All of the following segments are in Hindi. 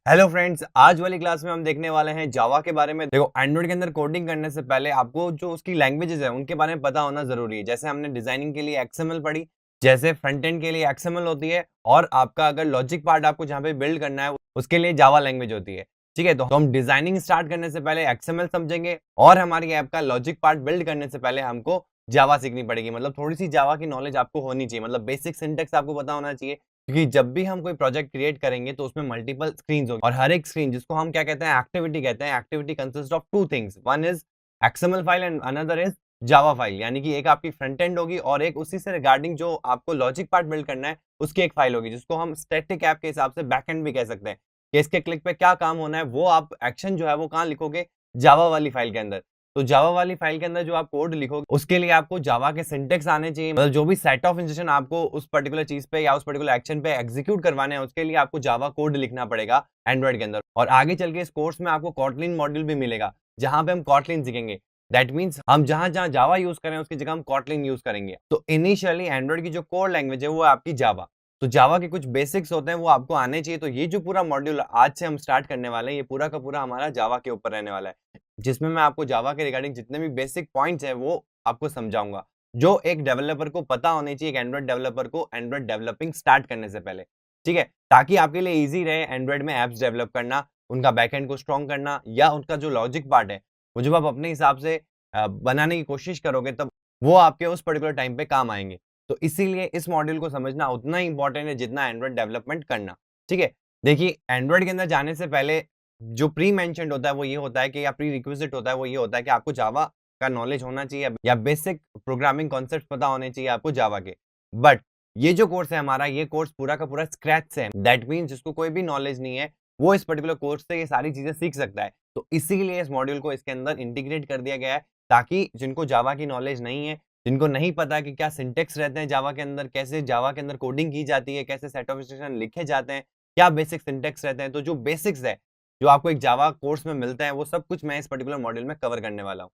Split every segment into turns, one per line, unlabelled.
हेलो फ्रेंड्स, आज वाली क्लास में हम देखने वाले हैं जावा के बारे में। देखो, एंड्रॉइड के अंदर कोडिंग करने से पहले आपको जो उसकी लैंग्वेजेस है उनके बारे में पता होना जरूरी है। जैसे हमने डिजाइनिंग के लिए एक्सएमएल पढ़ी, जैसे फ्रंट एंड के लिए एक्सएमएल होती है, और आपका अगर लॉजिक पार्ट आपको जहाँ पे बिल्ड करना है उसके लिए जावा लैंग्वेज होती है। ठीक है, तो हम डिजाइनिंग स्टार्ट करने से पहले एक्सएमएल समझेंगे, और हमारी ऐप का लॉजिक पार्ट बिल्ड करने से पहले हमको जावा सीखनी पड़ेगी। मतलब थोड़ी सी जावा की नॉलेज आपको होनी चाहिए, मतलब बेसिक सिंटेक्स आपको पता होना चाहिए। क्योंकि जब भी हम कोई प्रोजेक्ट क्रिएट करेंगे तो उसमें मल्टीपल स्क्रीन्स होंगी, और हर एक स्क्रीन, जिसको हम क्या कहते हैं, एक्टिविटी कहते हैं। Activity consist of two things, one is XML file and another is Java file. यानी कि एक आपकी फ्रंट एंड होगी और एक उसी से रिगार्डिंग जो आपको लॉजिक पार्ट बिल्ड करना है उसकी एक फाइल होगी, जिसको हम स्टैटिक ऐप के हिसाब से बैक एंड भी कह सकते हैं। कि इसके क्लिक पे क्या काम होना है, वो आप एक्शन जो है वो कहाँ लिखोगे, जावा वाली फाइल के अंदर। तो जावा वाली फाइल के अंदर जो आप कोड लिखोगे उसके लिए आपको जावा के सिंटेक्स आने चाहिए। मतलब जो भी सेट ऑफ इंस्ट्रक्शन आपको उस पर्टिकुलर चीज पे या उस पर्टिकुलर एक्शन पे एग्जीक्यूट करवाने हैं, उसके लिए आपको जावा कोड लिखना पड़ेगा एंड्रॉइड के अंदर। और आगे चल के इस कोर्स में आपको कॉटलिन मॉड्यूल भी मिलेगा, जहां पे हम कॉटलिन सीखेंगे। दैट मीन्स हम जहां जहां जावा यूज करें उसकी जगह हम कॉटलिन यूज करेंगे। तो इनिशियली एंड्रॉइड की जो कोर लैंग्वेज है वो है आपकी जावा। तो जावा के कुछ बेसिक्स होते हैं वो आपको आने चाहिए। तो ये जो पूरा मॉड्यूल आज से हम स्टार्ट करने वाले हैं, ये पूरा का पूरा हमारा जावा के ऊपर रहने वाला है, जिसमें मैं आपको जावा के रिगार्डिंग जितने भी बेसिक पॉइंट्स हैं वो आपको समझाऊंगा, जो एक डेवलपर को पता होने चाहिए, एक एंड्रॉइड डेवलपर को एंड्रॉइड डेवलपिंग स्टार्ट करने से पहले। ठीक है, ताकि आपके लिए इजी रहे एंड्रॉइड में एप्स डेवलप करना, उनका बैकएंड को स्ट्रॉन्ग करना, या उनका जो लॉजिक पार्ट है वो जब आप अपने हिसाब से बनाने की कोशिश करोगे तब वो आपके उस पर्टिकुलर टाइम पे काम आएंगे। तो इसीलिए इस मॉड्यूल को समझना उतना ही इंपॉर्टेंट है जितना एंड्रॉइड डेवलपमेंट करना। ठीक है, देखिए, एंड्रॉइड के अंदर जाने से पहले जो प्री मेंशन्ड होता है वो ये होता है कि, या प्री रिक्विजिट होता है वो ये होता है कि आपको जावा का नॉलेज होना चाहिए, या बेसिक प्रोग्रामिंग कॉन्सेप्ट पता होने चाहिए आपको जावा के। बट ये जो कोर्स है हमारा, ये कोर्स पूरा का पूरा स्क्रैच से है। दैट मीन्स जिसको कोई भी नॉलेज नहीं है वो इस पर्टिकुलर कोर्स से ये सारी चीजें सीख सकता है। तो इसीलिए इस मॉड्यूल को इसके अंदर इंटीग्रेट कर दिया गया है, ताकि जिनको जावा की नॉलेज नहीं है, जिनको नहीं पता कि क्या सिंटेक्स रहते हैं जावा के अंदर, कैसे जावा के अंदर कोडिंग की जाती है, कैसे सेट ऑफ इंस्ट्रक्शन लिखे जाते हैं, क्या बेसिक सिंटेक्स रहते हैं, तो जो बेसिक्स है जो आपको एक जावा कोर्स में मिलता है वो सब कुछ मैं इस पर्टिकुलर मॉड्यूल में कवर करने वाला हूँ।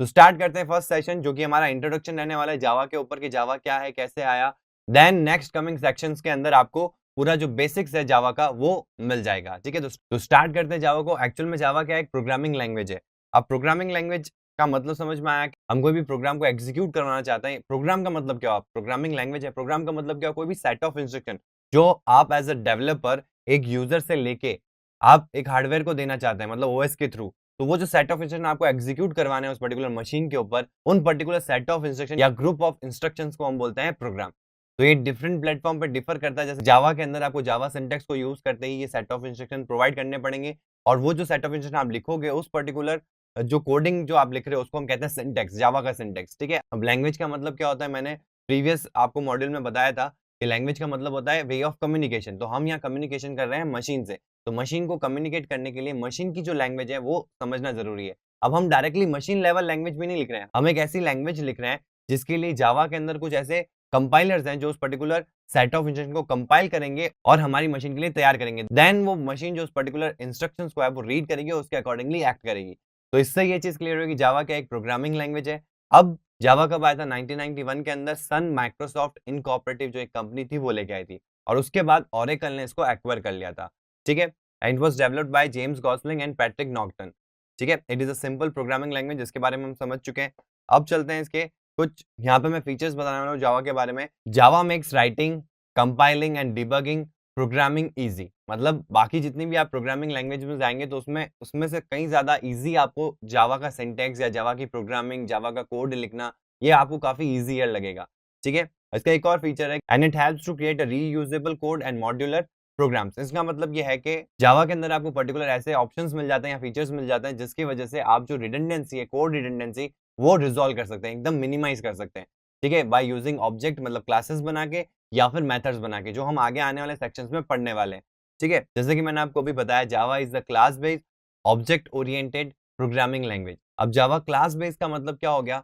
तो स्टार्ट करते हैं फर्स्ट सेशन, जो कि हमारा इंट्रोडक्शन रहने वाला है जावा के ऊपर, कि जावा क्या है, कैसे आया। देन नेक्स्ट कमिंग सेक्शंस के अंदर आपको पूरा जो बेसिक्स है जावा का वो मिल जाएगा। ठीक है, तो स्टार्ट करते हैं जावा को। एक्चुअल में जावा क्या है, एक प्रोग्रामिंग लैंग्वेज है। अब प्रोग्रामिंग लैंग्वेज का मतलब समझ में आया कि हम कोई भी प्रोग्राम को एग्जीक्यूट करवाना चाहते हैं। प्रोग्राम का मतलब क्या, प्रोग्रामिंग लैंग्वेज है, प्रोग्राम का मतलब क्या, कोई भी सेट ऑफ इंस्ट्रक्शन जो आप एज अ डेवलपर एक यूजर से लेके आप एक हार्डवेयर को देना चाहते हैं, मतलब ओएस के थ्रू। तो वो जो सेट ऑफ इंस्ट्रक्शन आपको एग्जीक्यूट करवाने हैं उस पर्टिकुलर मशीन के ऊपर, उन पर्टिकुलर सेट ऑफ इंस्ट्रक्शन या ग्रुप ऑफ इंस्ट्रक्शंस को हम बोलते हैं प्रोग्राम। तो ये डिफरेंट प्लेटफॉर्म पे डिफर करता है। जैसे जावा के अंदर आपको जावा सिंटैक्स को यूज करते ही ये सेट ऑफ इंस्ट्रक्शन प्रोवाइड करने पड़ेंगे, और वो जो सेट ऑफ इंस्ट्रक्शन आप लिखोगे उस पर्टिकुलर जो कोडिंग जो आप लिख रहे हो उसको हम कहते हैं सिंटैक्स, जावा का सिंटैक्स। ठीक है, अब लैंग्वेज का मतलब क्या होता है, मैंने प्रीवियस आपको मॉड्यूल में बताया था कि लैंग्वेज का मतलब होता है वे ऑफ कम्युनिकेशन। तो हम यहाँ कम्युनिकेशन कर रहे हैं मशीन से, तो मशीन को कम्युनिकेट करने के लिए मशीन की जो लैंग्वेज है वो समझना जरूरी है। अब हम डायरेक्टली मशीन लेवल लैंग्वेज भी नहीं लिख रहे हैं, हम एक ऐसी लैंग्वेज लिख रहे हैं जिसके लिए जावा के अंदर कुछ ऐसे कंपाइलर्स हैं जो उस पर्टिकुलर सेट ऑफ इंस्ट्रक्शन को कंपाइल करेंगे और हमारी मशीन के लिए तैयार करेंगे। देन वो मशीन जो उस पर्टिकुलर इंस्ट्रक्शंस को है वो रीड करेगी और उसके अकॉर्डिंगली एक्ट करेगी। तो इससे ये चीज क्लियर होगी जावा क्या एक प्रोग्रामिंग लैंग्वेज है। अब जावा कब आया था, 1991 के अंदर सन माइक्रोसॉफ्ट इनकॉर्पोरेटिव जो एक कंपनी थी वो लेके आई थी, और उसके बाद ओरेकल ने इसको एक्वायर कर लिया था। ठीक है, and it was developed by James Gosling and Patrick Norton. ठीक है, it is a simple programming language, जिसके बारे में हम समझ चुके हैं। अब चलते हैं इसके कुछ, यहाँ पे मैं फीचर्स बताने वाला हूँ जावा के बारे में। Java makes writing, compiling and debugging programming easy. मतलब बाकी जितनी भी आप प्रोग्रामिंग लैंग्वेज में जाएंगे तो उसमें उसमें से कहीं ज्यादा इजी आपको जावा का सिंटैक्स या जावा की प्रोग्रामिंग, जावा का कोड लिखना, ये आपको काफी इजियर लगेगा। ठीक है, इसका एक और फीचर है, and it helps to create a reusable code and modular programs. इसका मतलब ये है कि जावा के अंदर आपको पर्टिकुलर ऐसे ऑप्शंस मिल जाते हैं या फीचर्स मिल जाते हैं जिसकी वजह से आप जो रिडंडेंसी है, कोड रिडंडेंसी, वो रिजॉल्व कर सकते हैं, एकदम मिनिमाइज कर सकते हैं। ठीक है, बाय यूजिंग ऑब्जेक्ट, मतलब क्लासेस बना के या फिर मेथड्स बना के, जो हम आगे आने वाले सेक्शंस में पढ़ने वाले हैं। ठीक है, जैसे कि मैंने आपको अभी बताया, Java is the class based object oriented programming language. अब जावा क्लास बेस्ड का मतलब क्या हो गया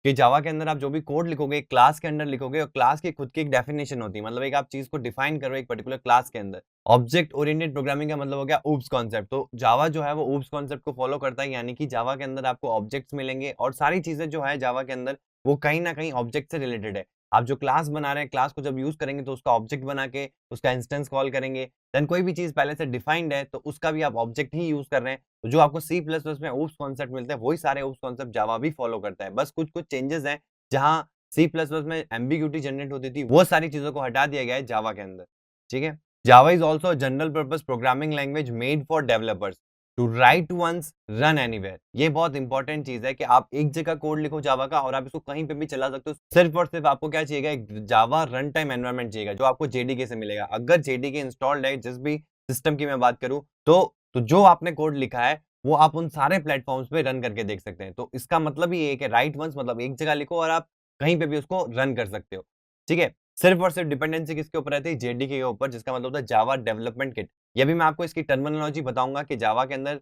कि जावा के अंदर आप जो भी कोड लिखोगे क्लास के अंदर लिखोगे, और क्लास की खुद की एक डेफिनेशन होती है, मतलब एक आप चीज को डिफाइन करो एक पर्टिकुलर क्लास के अंदर। ऑब्जेक्ट ओरिएंटेड प्रोग्रामिंग का मतलब हो गया ऊप्स कॉन्सेप्ट। तो जावा जो है वो ऊप्स कॉन्सेप्ट को फॉलो करता है, यानी कि जावा के अंदर आपको ऑब्जेक्ट्स मिलेंगे और सारी चीजें जो है जावा के अंदर वो कहीं ना कहीं ऑब्जेक्ट से रिलेटेड है। आप जो क्लास बना रहे हैं, क्लास को जब यूज करेंगे तो उसका ऑब्जेक्ट बना के उसका इंस्टेंस कॉल करेंगे। देन कोई भी चीज पहले से डिफाइंड है तो उसका भी आप ऑब्जेक्ट ही यूज कर रहे हैं। तो जो आपको सी प्लस प्लस में ओप्स कॉन्सेप्ट मिलते हैं वही सारे ओप्स कॉन्सेप्ट जावा भी फॉलो करता है। बस कुछ कुछ चेंजेस हैं, जहाँ सी प्लस प्लस में एम्बिग्यूटी जनरेट होती थी, वो सारी चीजों को हटा दिया गया है जावा के अंदर। ठीक है, Java is also general purpose programming language made for developers to write once run anywhere. ये बहुत इंपॉर्टेंट चीज है कि आप एक जगह कोड लिखो जावा का और आप इसको कहीं पे भी चला सकते हो। सिर्फ और सिर्फ आपको क्या चाहिएगा, एक जावा रन टाइम एनवायरनमेंट चाहिएगा जो आपको जेडीके से मिलेगा। अगर जेडीके इंस्टॉल्ड है, जिस भी सिस्टम की मैं बात करूं, तो जो आपने कोड लिखा है वो आप उन सारे प्लेटफॉर्म्स पे रन करके देख सकते हैं। तो इसका मतलब ही ये है कि राइट वंस मतलब एक जगह लिखो और आप कहीं पे भी उसको रन कर सकते हो। ठीक है, सिर्फ और सिर्फ डिपेंडेंसी किसके ऊपर रहती है, जेडीके के ऊपर, जिसका मतलब होता है जावा डेवलपमेंट किट। ये भी मैं आपको इसकी टर्मिनोलॉजी बताऊंगा कि जावा के अंदर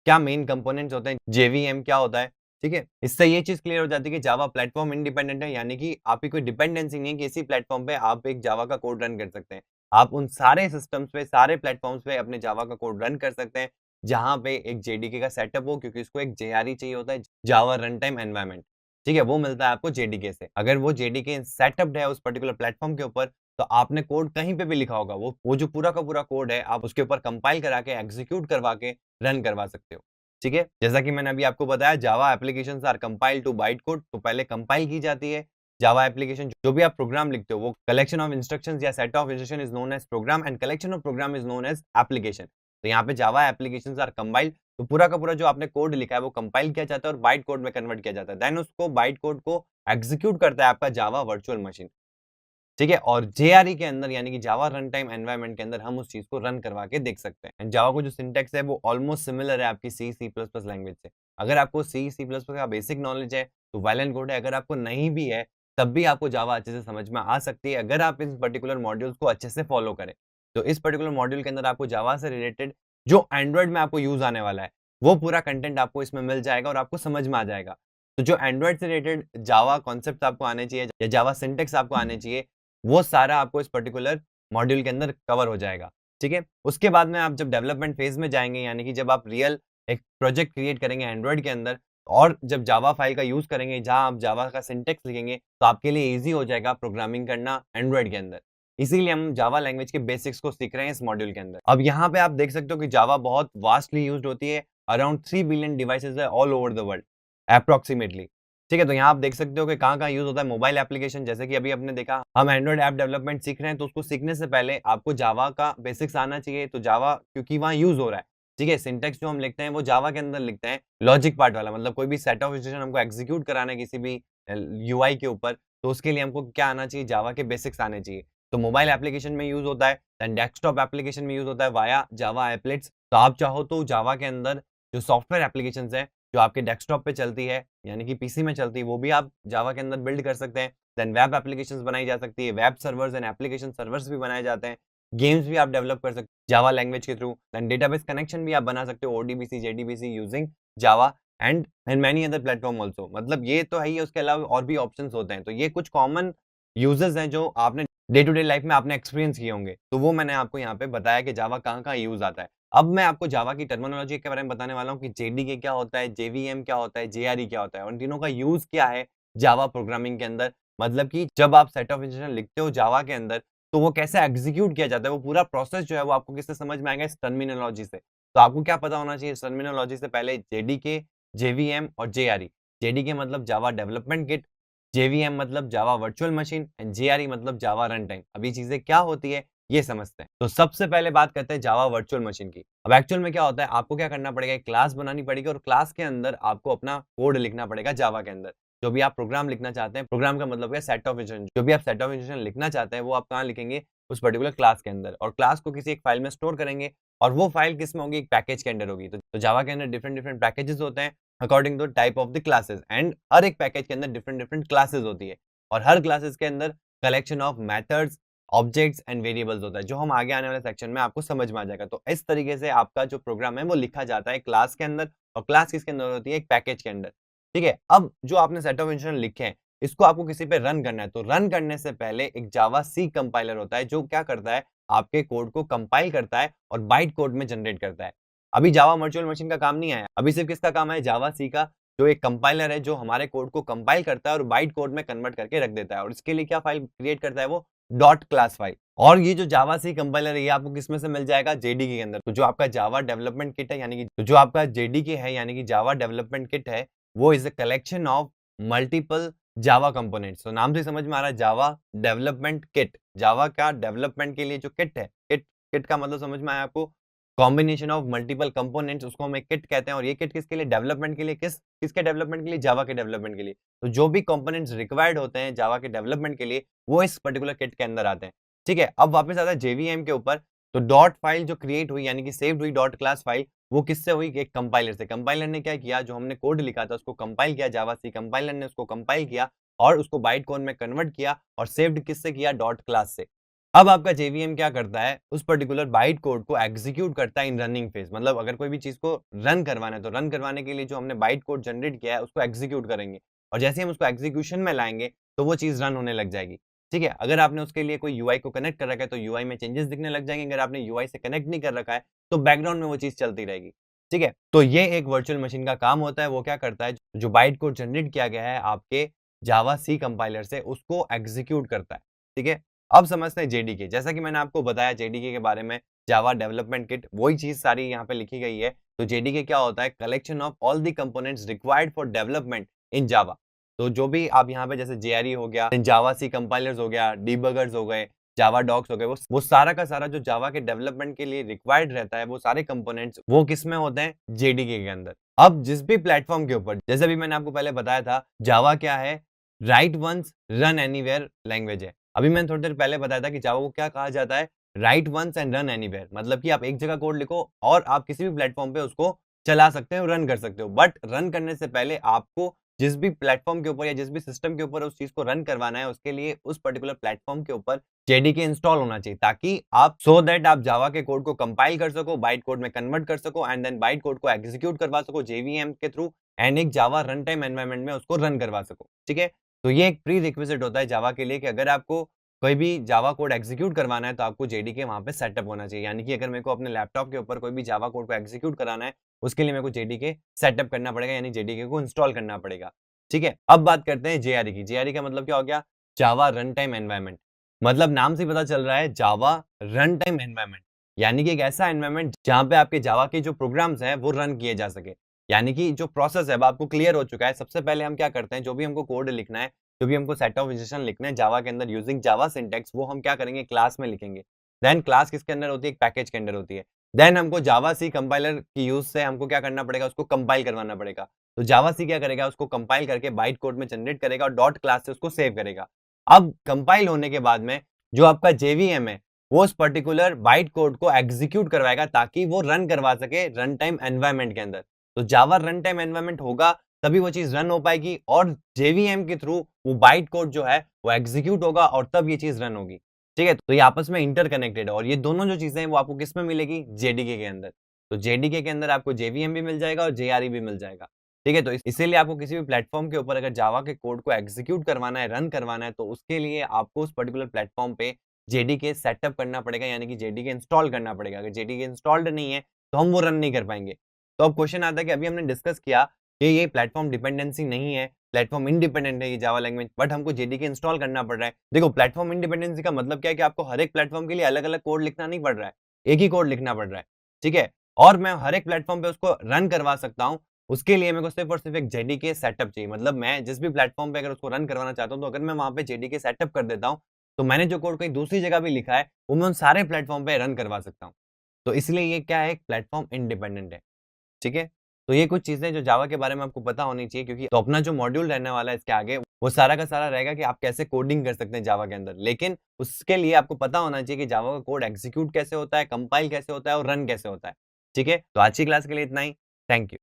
क्या मेन कंपोनेंट्स होते हैं, जेवीएम क्या होता है। ठीक है, इससे ये चीज क्लियर हो जाती है कि जावा प्लेटफॉर्म इंडिपेंडेंट है, यानी कि आपकी कोई डिपेंडेंसी नहीं है कि इसी प्लेटफॉर्म पे आप एक जावा का कोड रन कर सकते हैं। आप उन सारे सिस्टम्स पे, सारे प्लेटफॉर्म्स पे अपने जावा का कोड रन कर सकते हैं, जहां पे एक जेडीके का सेटअप हो, क्योंकि इसको एक जेआरई चाहिए होता है, जावा रन टाइम एनवायरनमेंट। ठीक है, वो मिलता है आपको जेडीके से। अगर वो जेडीके सेटअप्ड है उस पर्टिकुलर प्लेटफॉर्म के ऊपर, तो आपने कोड कहीं पे भी लिखा होगा, वो जो पूरा का पूरा कोड है आप उसके ऊपर कंपाइल करा के, एग्जीक्यूट करवा के रन करवा सकते हो। ठीक है, जैसा कि मैंने अभी आपको बताया, Java applications are compiled to byte code. तो पहले कंपाइल की जाती है जावा एप्लीकेशन। जो भी आप प्रोग्राम लिखते हो, वो कलेक्शन ऑफ इंस्ट्रक्शंस या set of instruction is known as program and collection of program is known as application. तो यहाँ पे जावा एप्लीकेशंस आर कंपाइल्ड, तो पूरा का पूरा जो आपने कोड लिखा है वो कंपाइल किया जाता है और बाइट कोड में कन्वर्ट किया जाता है। देन उसको बाइट कोड को एग्जीक्यूट करता है आपका जावा वर्चुअल मशीन। ठीक है, और जेआरई के अंदर यानी कि जावा रन टाइम एनवायरनमेंट के अंदर हम उस चीज को रन करवा के देख सकते हैं। एंड जावा को जो सिंटैक्स है वो ऑलमोस्ट सिमिलर है आपकी सी सी प्लस प्लस लैंग्वेज से। अगर आपको सी सी प्लस प्लस का बेसिक नॉलेज है तो वेल एंड गुड है। अगर आपको नहीं भी है तब भी आपको जावा अच्छे से समझ में आ सकती है, अगर आप इस पर्टिकुलर मॉड्यूल्स को अच्छे से फॉलो करें। तो इस पर्टिकुलर मॉड्यूल के अंदर आपको जावा से रिलेटेड जो एंड्रॉइड में आपको यूज आने वाला है वो पूरा कंटेंट आपको इसमें मिल जाएगा और आपको समझ में आ जाएगा। तो जो एंड्रॉइड से रिलेटेड जावा कॉन्सेप्ट आपको आने चाहिए या जावा सिंटेक्स आपको आने चाहिए, वो सारा आपको इस पर्टिकुलर मॉड्यूल के अंदर कवर हो जाएगा। ठीक है? उसके बाद में आप जब डेवलपमेंट फेज़ में जाएँगे, यानी कि जब आप रियल एक प्रोजेक्ट क्रिएट करेंगे एंड्रॉइड के अंदर और जब जावा फाइल का यूज़ करेंगे, जहाँ आप जावा का सिंटैक्स लिखेंगे, तो आपके लिए ईज़ी हो जाएगा प्रोग्रामिंग करना एंड्रॉइड के अंदर। इसीलिए हम जावा लैंग्वेज के बेसिक्स को सीख रहे हैं इस मॉड्यूल के अंदर। अब यहाँ पे आप देख सकते हो कि जावा बहुत वास्टली यूज़्ड होती है, अराउंड 3 बिलियन डिवाइसेज़ है all over the world approximately. ठीक है, तो यहाँ आप देख सकते हो कि कहाँ-कहाँ यूज़ होता है। मोबाइल एप्लीकेशन, जैसे कि अभी आपने देखा, हम एंड्रॉइड ऐप डेवलपमेंट सीख रहे हैं, तो उसको सीखने से पहले आपको जावा का बेसिक्स आना चाहिए। तो जावा क्योंकि वहाँ यूज़ हो रहा है, ठीक है? सिंटैक्स जो हम लिखते हैं वो जावा के अंदर लिखते हैं, लॉजिक पार्ट वाला, मतलब कोई भी सेट ऑफ इंस्ट्रक्शन हमको एग्जीक्यूट कराना है किसी भी यूआई के ऊपर, तो उसके लिए हमको क्या आना चाहिए, जावा के बेसिक्स आने चाहिए। तो मोबाइल एप्लीकेशन में यूज़ होता है, देन डेस्कटॉप एप्लीकेशन में यूज़ होता है वाया जावा एप्लेट्स। तो आप चाहो तो जावा के अंदर जो सॉफ्टवेयर एप्लीकेशंस हैं, जो आपके डेस्कटॉप पे चलती है, यानी कि पीसी में चलती है, वो भी आप जावा के अंदर बिल्ड कर सकते हैं। देन वेब एप्लीकेशंस बनाई जा सकती है, web servers and application servers भी बनाए जाते हैं। गेम्स भी आप डेवलप कर सकते हैं जावा लैंग्वेज के थ्रू। देन डेटाबेस कनेक्शन भी आप बना सकते हो, ODBC, JDBC using Java and many other platform also. मतलब ये तो है ही, उसके अलावा और भी ऑप्शंस होते हैं। तो ये कुछ कॉमन यूजेस हैं जो आपने डे टू डे लाइफ में आपने एक्सपीरियंस किए होंगे। तो वो मैंने आपको यहाँ पे बताया कि जावा कहाँ-कहाँ यूज़ आता है। अब मैं आपको जावा की टर्मिनोलॉजी के बारे में बताने वाला हूँ कि जेडीके क्या होता है, जेवीएम क्या होता है, जेआरई क्या होता है और उन तीनों का यूज़ क्या है जावा प्रोग्रामिंग के अंदर। मतलब कि जब आप सेट ऑफ इंस्ट्रक्शन लिखते हो जावा के अंदर, तो वो कैसे एग्जीक्यूट किया जाता है, वो पूरा प्रोसेस जो है वो आपको किससे समझ में आएगा, इस टर्मिनोलॉजी से। तो आपको क्या पता होना चाहिए इस टर्मिनोलॉजी से पहले, जेडीके, जेवीएम और जेआरई। जेडीके मतलब जावा डेवलपमेंट किट, जेवीएम मतलब Java virtual machine and JRE मतलब जावा रन टाइम। अब ये चीजें क्या होती है ये समझते हैं। तो सबसे पहले बात करते हैं जावा वर्चुअल मशीन की। अब एक्चुअल में क्या होता है, आपको क्या करना पड़ेगा, एक क्लास बनानी पड़ेगी और क्लास के अंदर आपको अपना कोड लिखना पड़ेगा जावा के अंदर। जो भी आप प्रोग्राम लिखना चाहते हैं, प्रोग्राम का मतलब है सेट ऑफ इंस्ट्रक्शन। जो भी आप सेट ऑफ इंस्ट्रक्शन लिखना चाहते हैं वो आप कहाँ लिखेंगे, उस पर्टिकुलर क्लास के अंदर, और क्लास को किसी एक फाइल में स्टोर करेंगे और वो फाइल किस में होगी, एक पैकेज के अंदर होगी। तो जावा के अंदर डिफरेंट डिफरेंट पैकेजेस होते हैं according to type of the classes, and हर एक पैकेज के अंदर डिफरेंट डिफरेंट क्लासेस होती है और हर क्लासेस के अंदर collection of methods, objects and variables होता है, जो हम आगे आने वाले सेक्शन में आपको समझ में आ जाएगा। तो इस तरीके से आपका जो प्रोग्राम है वो लिखा जाता है क्लास के अंदर, और क्लास किसके अंदर होती है, एक पैकेज के अंदर। ठीक है, अब जो आपने सेट ऑफ इंस्ट्रक्शन लिखे हैं, इसको आपको किसी पे रन करना है, तो रन करने से पहले एक जावा सी कंपाइलर होता है जो क्या करता है, आपके कोड को कंपाइल करता है और बाइट कोड में जनरेट करता है। अभी जावा वर्चुअल मशीन का काम नहीं आया, अभी सिर्फ किसका काम है, जावा सी का, जो एक कंपाइलर है जो हमारे कोड को कंपाइल करता है और बाइट कोड में कन्वर्ट करके रख देता है, और इसके लिए क्या फाइल क्रिएट करता है वो डॉट क्लास फाइल। और ये जो जावा सी कंपाइलर है ये आपको किसमें से मिल जाएगा, जेडीके के अंदर। तो जो आपका जावा डेवलपमेंट किट है यानी कि जो आपका जेडीके है यानी कि जावा डेवलपमेंट किट है, वो is a collection of multiple Java components. तो नाम से समझ में आ रहा है जावा डेवलपमेंट किट, जावा का डेवलपमेंट के लिए जो किट है, किट किट का मतलब समझ में आया आपको, कॉम्बिनेशन ऑफ मल्टीपल कंपोनेंट्स, उसको हम एक किट कहते हैं। और ये किट किसके लिए, डेवलपमेंट के लिए, किसके डेवलपमेंट के लिए, जावा के डेवलपमेंट के लिए। तो जो भी कंपोनेंट्स रिक्वायर्ड होते हैं जावा के डेवलपमेंट के लिए वो इस पर्टिकुलर किट के अंदर आते हैं। ठीक है, अब वापस आता है जेवीएम के ऊपर। तो डॉट फाइल जो क्रिएट हुई यानी कि सेव्ड हुई डॉट क्लास फाइल, वो किससे हुई, एक कंपाइलर से। कंपाइलर ने क्या किया, जो हमने कोड लिखा था उसको कंपाइल किया, जावा सी कंपाइलर ने उसको कंपाइल किया और उसको बाइट कोड में कन्वर्ट किया और सेव्ड किससे किया, डॉट क्लास से। अब आपका जेवीएम क्या करता है, उस पर्टिकुलर बाइट कोड को एग्जीक्यूट करता है इन रनिंग फेज। मतलब अगर कोई भी चीज को रन करवाना है तो रन करवाने के लिए जो हमने बाइट कोड जनरेट किया है उसको एग्जीक्यूट करेंगे, और जैसे हम उसको एग्जीक्यूशन में लाएंगे तो वो चीज रन होने लग जाएगी। ठीक है, अगर आपने उसके लिए कोई यूआई को कनेक्ट कर रखा है तो यूआई में चेंजेस दिखने लग जाएंगे। अगर आपने यूआई से कनेक्ट नहीं कर रखा है तो बैकग्राउंड में वो चीज चलती रहेगी। ठीक है, तो ये एक वर्चुअल मशीन का काम होता है। वो क्या करता है, जो बाइट कोड जनरेट किया गया है आपके जावा सी कंपाइलर से उसको एग्जीक्यूट करता है। ठीक है, अब समझते हैं जेडीके। जैसा कि मैंने आपको बताया जेडीके के बारे में, जावा डेवलपमेंट किट, वही चीज सारी यहाँ पे लिखी गई है। तो जेडीके क्या होता है, collection of all the components required for development in Java. तो जो भी आप यहाँ पे जैसे जेआरई हो गया, जावा सी कंपाइलर्स हो गया, डिबगर्स हो गए, जावा डॉक्स हो गए, वो सारा का सारा जो जावा के डेवलपमेंट के लिए रिक्वायर्ड रहता है, वो सारे कंपोनेंट्स वो किस में होते हैं, जेडीके के अंदर। अब जिस भी प्लेटफॉर्म के ऊपर, जैसे भी मैंने आपको पहले बताया था, जावा क्या है, write once run anywhere language है। अभी मैंने थोड़ी देर पहले बताया था कि जावा को क्या कहा जाता है, write once and run anywhere. मतलब कि आप एक जगह कोड लिखो और आप किसी भी प्लेटफॉर्म पे उसको चला सकते हो, रन कर सकते हो। बट रन करने से पहले आपको जिस भी प्लेटफॉर्म के ऊपर या जिस भी सिस्टम के ऊपर उस चीज को रन करवाना है, उसके लिए उस पर्टिकुलर प्लेटफॉर्म के ऊपर जेडीके इंस्टॉल होना चाहिए, ताकि आप सो दैट आप जावा के कोड को कंपाइल कर सको, बाइट कोड में कन्वर्ट कर सको एंड देन बाइट कोड को एग्जीक्यूट करवा सको जेवीएम के थ्रू एंड एक जावा रन टाइम एनवायरनमेंट में उसको रन करवा सको। ठीक है, तो ये एक प्री रिक्विजिट होता है जावा के लिए कि अगर आपको कोई भी जावा कोड एग्जीक्यूट करवाना है तो आपको जेडीके वहां पे सेटअप होना चाहिए। यानी कि अगर मेरे को अपने लैपटॉप के ऊपर कोई भी जावा कोड को एग्जीक्यूट कराना है, उसके लिए मेरे को जेडीके सेटअप करना पड़ेगा, यानी जेडीके को इंस्टॉल करना पड़ेगा। ठीक है, अब बात करते हैं जेआरई की। जेआरई का मतलब क्या हो गया, जावा रन टाइम एनवायरनमेंट। मतलब नाम से ही पता चल रहा है जावा रन टाइम एनवायरनमेंट, यानी कि एक ऐसा एनवायरनमेंट जहां पे आपके जावा के जो प्रोग्राम्स हैं वो रन किए जा सके। यानी कि जो प्रोसेस है वो आपको क्लियर हो चुका है। सबसे पहले हम क्या करते हैं, जो भी हमको कोड लिखना है, जो भी हमको सेट ऑफ इंस्ट्रक्शन लिखना है जावा के अंदर यूजिंग जावा सिंटैक्स, वो हम क्या करेंगे, क्लास में लिखेंगे। देन क्लास किसके अंदर होती है, एक पैकेज के अंदर होती है। देन हमको जावा सी कंपाइलर की यूज से हमको क्या करना पड़ेगा, उसको कंपाइल करवाना पड़ेगा। तो जावा सी क्या करेगा, उसको कंपाइल करके बाइट कोड में जनरेट करेगा और डॉट क्लास से उसको सेव करेगा। अब कंपाइल होने के बाद में जो आपका जेवीएम है वो उस पर्टिकुलर बाइट कोड को एग्जीक्यूट करवाएगा ताकि वो रन करवा सके रन टाइम एनवायरनमेंट के अंदर। तो जावा रन टाइम एनवायरनमेंट होगा तभी वो चीज रन हो पाएगी, और जेवीएम के थ्रू वो बाइट कोड जो है वो एग्जीक्यूट होगा और तब ये चीज रन होगी। ठीक है, तो ये आपस में इंटरकनेक्टेड है और ये दोनों जो चीजें हैं वो आपको किस में मिलेगी, जेडीके के अंदर। तो जेडीके के अंदर आपको जेवीएम भी मिल जाएगा और जेआरई भी मिल जाएगा। ठीक है, तो इसीलिए आपको किसी भी प्लेटफॉर्म के ऊपर अगर जावा के कोड को एग्जीक्यूट करवाना है, रन करवाना है, तो उसके लिए आपको उस पर्टिकुलर प्लेटफॉर्म पे जेडीके सेटअप करना पड़ेगा, यानी कि जेडीके इंस्टॉल करना पड़ेगा। अगर जेडीके इंस्टॉल्ड नहीं है तो हम वो रन नहीं कर पाएंगे। तो अब क्वेश्चन आता है कि अभी हमने डिस्कस किया कि ये प्लेटफॉर्म डिपेंडेंसी नहीं है, प्लेटफॉर्म इंडिपेंडेंट है ये जावा लैंग्वेज, बट हमको जेडीके इंस्टॉल करना पड़ रहा है। देखो, प्लेटफॉर्म इंडिपेंडेंसी का मतलब क्या है कि आपको हर एक प्लेटफॉर्म के लिए अलग अलग कोड लिखना नहीं पड़ रहा है, एक ही कोड लिखना पड़ रहा है। ठीक है, और मैं हर एक प्लेटफॉर्म पे उसको रन करवा सकता हूँ। उसके लिए मेरे को सिर्फ और सिर्फ एक जेडीके सेटअप चाहिए। मतलब मैं जिस भी प्लेटफॉर्म पे अगर उसको रन करवाना चाहता हूँ, तो अगर मैं वहां पे जेडीके सेटअप कर देता हूँ, तो मैंने जो कोड कहीं दूसरी जगह भी लिखा है वो मैं उन सारे प्लेटफॉर्म पे रन करवा सकता हूँ। तो इसलिए ये क्या है, एक प्लेटफॉर्म इंडिपेंडेंट है। ठीक है, तो ये कुछ चीजें जो जावा के बारे में आपको पता होनी चाहिए, क्योंकि तो अपना जो मॉड्यूल रहने वाला है इसके आगे वो सारा का सारा रहेगा कि आप कैसे कोडिंग कर सकते हैं जावा के अंदर। लेकिन उसके लिए आपको पता होना चाहिए कि जावा का कोड एग्जीक्यूट कैसे होता है, कंपाइल कैसे होता है और रन कैसे होता है। ठीक है, तो आज की क्लास के लिए इतना ही। Thank you.